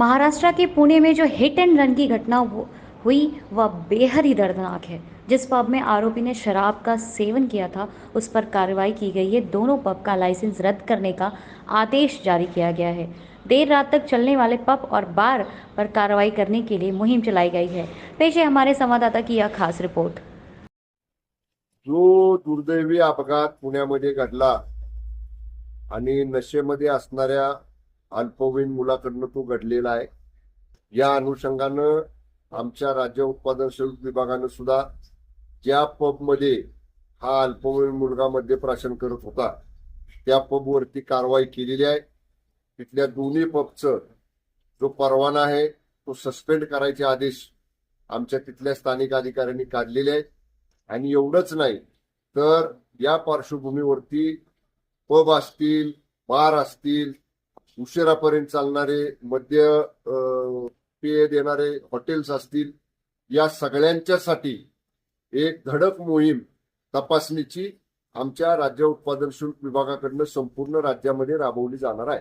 महाराष्ट्र के पुणे में जो hit end run की घटना हुई वह बेहद ही दर्दनाक है। जिस पब में आरोपी ने शराब का सेवन किया था उस पर कार्रवाई की गई है। दोनों पब का लाइसेंस रद्द करने का आदेश जारी किया गया है। देर रात तक चलने वाले पब और बार पर कार्रवाई करने के लिए मुहिम चलाई गई है। पेश है हमारे संवाददाता की यह खास रिपोर्ट। जो दुर्दैवी अपघात पुण्यामध्ये घडला आणि नशेमध्ये असणाऱ्या अल्पवयीन मुलाकडनं तो घडलेला आहे। या अनुषंगानं आमच्या राज्य उत्पादन शुल्क विभागानं सुद्धा ज्या पबमध्ये हा अल्पवयीन मुलगा मद्यप्राशन करत होता त्या पबवरती कारवाई केलेली आहे। तिथल्या दोन्ही पबचं जो परवाना आहे तो सस्पेंड करायचे आदेश आमच्या तिथल्या स्थानिक अधिकाऱ्यांनी काढलेले आहेत। आणि एवढंच नाही तर या पार्श्वभूमीवरती पब असतील, बार असतील, उशिरापर्यंत चालणारे मद्य पेय देणारे हॉटेल्स असतील, या सगळ्यांच्यासाठी एक धडक मोहीम तपासणीची आमच्या राज्य उत्पादन शुल्क विभागाकडून संपूर्ण राज्यामध्ये राबवली जाणार आहे।